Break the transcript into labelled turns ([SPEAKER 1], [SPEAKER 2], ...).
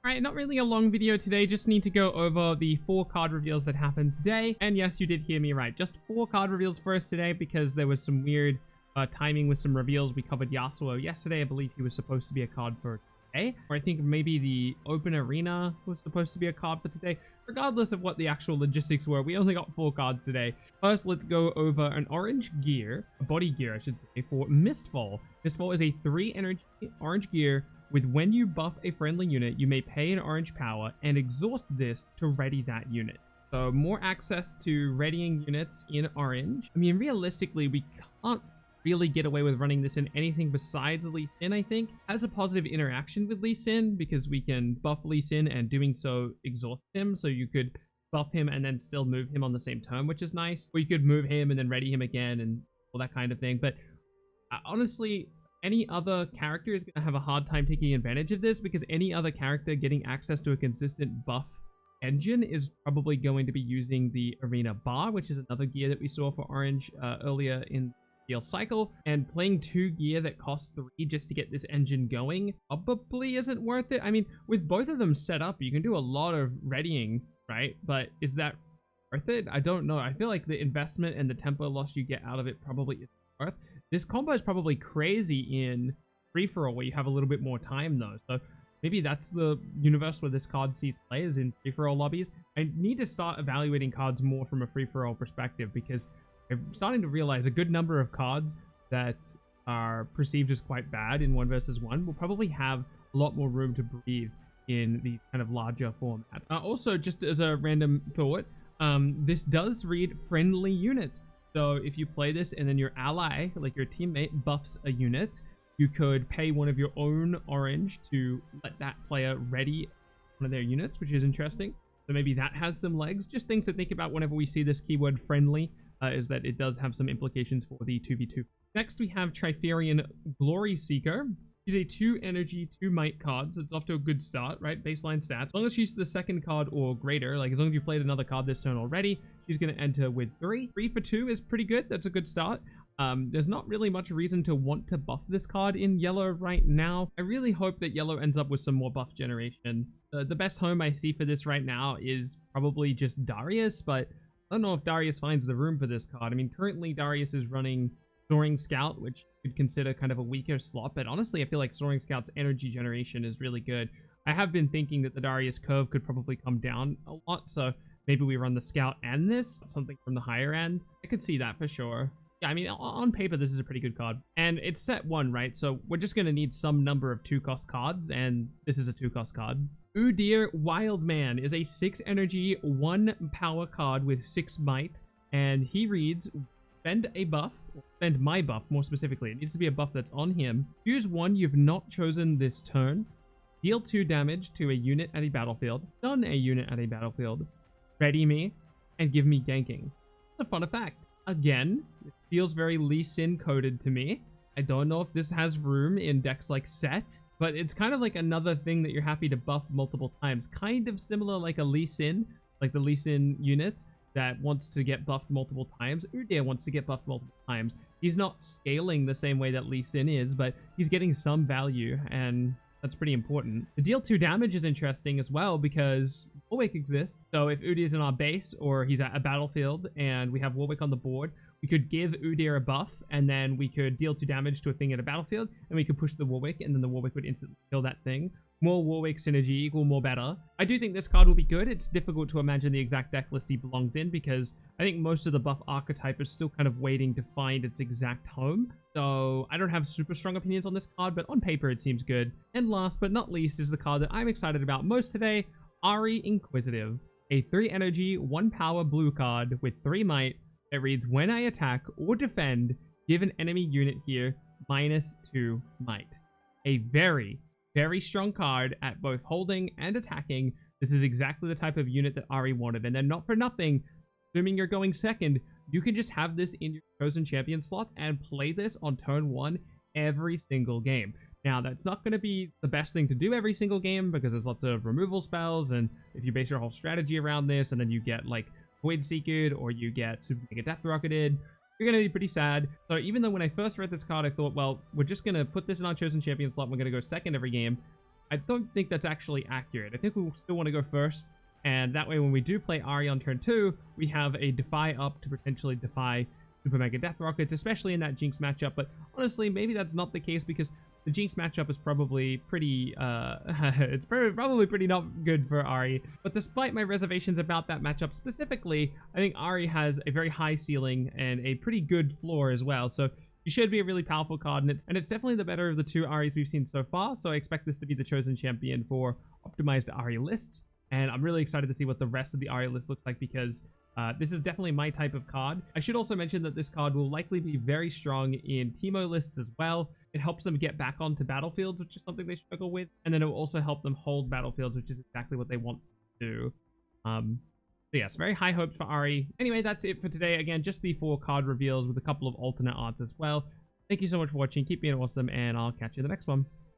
[SPEAKER 1] Alright, not really a long video today, just need to go over the 4 card reveals that happened today. And yes, you did hear me right, just 4 card reveals for us today because there was some weird timing with some reveals. We covered Yasuo yesterday. I believe he was supposed to be a card for today. Or I think maybe the open arena was supposed to be a card for today. Regardless of what the actual logistics were, we only got 4 cards today. First, let's go over an orange gear, a body gear I should say, for Mistfall. Mistfall is a 3 energy orange gear with when you buff a friendly unit, you may pay an orange power and exhaust this to ready that unit. So more access to readying units in orange. I mean, realistically, we can't really get away with running this in anything besides Lee Sin, I think. Has a positive interaction with Lee Sin because we can buff Lee Sin and doing so exhaust him. So you could buff him and then still move him on the same turn, which is nice. Or you could move him and then ready him again and all that kind of thing. But honestly, any other character is going to have a hard time taking advantage of this because any other character getting access to a consistent buff engine is probably going to be using the Arena Bar, which is another gear that we saw for Orange earlier in the DL cycle. And playing 2 gear that costs 3 just to get this engine going probably isn't worth it. I mean, with both of them set up, you can do a lot of readying, right? But is that worth it? I don't know. I feel like the investment and the tempo loss you get out of it probably isn't worth. This combo is probably crazy in free-for-all where you have a little bit more time though. So maybe that's the universe where this card sees play, is in free-for-all lobbies. I need to start evaluating cards more from a free-for-all perspective because I'm starting to realize a good number of cards that are perceived as quite bad in 1 versus 1 will probably have a lot more room to breathe in these kind of larger formats. Also, just as a random thought, this does read friendly unit. So if you play this and then your ally, like your teammate, buffs a unit, you could pay one of your own orange to let that player ready one of their units, which is interesting. So maybe that has some legs. Just things to think about whenever we see this keyword friendly, is that it does have some implications for the 2v2. Next, we have Trierian Gloryseeker. She's a 2 energy, 2 might card, so it's off to a good start, right? Baseline stats. As long as she's the 2nd card or greater, like as long as you played another card this turn already, she's going to enter with 3. 3 for 2 is pretty good. That's a good start. There's not really much reason to want to buff this card in yellow right now. I really hope that yellow ends up with some more buff generation. The best home I see for this right now is probably just Darius, but I don't know if Darius finds the room for this card. I mean, currently Darius is running Soaring Scout, which you could consider kind of a weaker slot, but honestly, I feel like Soaring Scout's energy generation is really good. I have been thinking that the Darius curve could probably come down a lot, so maybe we run the Scout and this, something from the higher end. I could see that for sure. Yeah, I mean, on paper, this is a pretty good card. And it's set 1, right? So we're just going to need some number of 2-cost cards, and this is a 2-cost card. Udyr Wildman is a 6 energy, 1 power card with 6 might, and he reads, spend a buff, or spend my buff more specifically. It needs to be a buff that's on him. Choose 1 you've not chosen this turn. Deal 2 damage to a unit at a battlefield. Stun a unit at a battlefield. Ready me, and give me ganking. It's a fun effect. Again, it feels very Lee Sin coded to me. I don't know if this has room in decks like Set, but it's kind of like another thing that you're happy to buff multiple times. Kind of similar like a Lee Sin, like the Lee Sin unit that wants to get buffed multiple times. Udyr wants to get buffed multiple times. He's not scaling the same way that Lee Sin is, but he's getting some value, and that's pretty important. The deal 2 damage is interesting as well because Warwick exists. So if Udyr is in our base or he's at a battlefield and we have Warwick on the board, we could give Udyr a buff and then we could deal 2 damage to a thing at a battlefield and we could push the Warwick and then the Warwick would instantly kill that thing. More Warwick synergy equal more better. I do think this card will be good. It's difficult to imagine the exact deck list he belongs in because I think most of the buff archetype is still kind of waiting to find its exact home. So I don't have super strong opinions on this card, but on paper it seems good. And last but not least is the card that I'm excited about most today, AHRI Inquisitive. A 3 energy, 1 power blue card with 3 might that reads, when I attack or defend, give an enemy unit here -2 might. A very strong card at both holding and attacking. This is exactly the type of unit that AHRI wanted. And then not for nothing, assuming you're going 2nd, you can just have this in your chosen champion slot and play this on turn 1 every single game. Now, that's not going to be the best thing to do every single game because there's lots of removal spells, and if you base your whole strategy around this, and then you get like Void Seeked or you get Super Mega Death Rocketed, you're going to be pretty sad. So even though when I first read this card, I thought, well, we're just going to put this in our chosen champion slot, we're going to go 2nd every game. I don't think that's actually accurate. I think we still want to go first, and that way when we do play AHRI on turn 2, we have a Defy up to potentially defy Super Mega Death Rockets, especially in that Jinx matchup. But honestly, maybe that's not the case because the Jinx matchup is probably pretty, it's probably pretty not good for AHRI. But despite my reservations about that matchup specifically, I think AHRI has a very high ceiling and a pretty good floor as well. So she should be a really powerful card, and it's definitely the better of the 2 AHRIs we've seen so far. So I expect this to be the chosen champion for optimized AHRI lists. And I'm really excited to see what the rest of the AHRI list looks like because this is definitely my type of card. I should also mention that this card will likely be very strong in Teemo lists as well. It helps them get back onto battlefields, which is something they struggle with. And then it will also help them hold battlefields, which is exactly what they want to do. So yes, very high hopes for AHRI. Anyway, that's it for today. Again, just the 4 card reveals with a couple of alternate arts as well. Thank you so much for watching. Keep being awesome, and I'll catch you in the next one.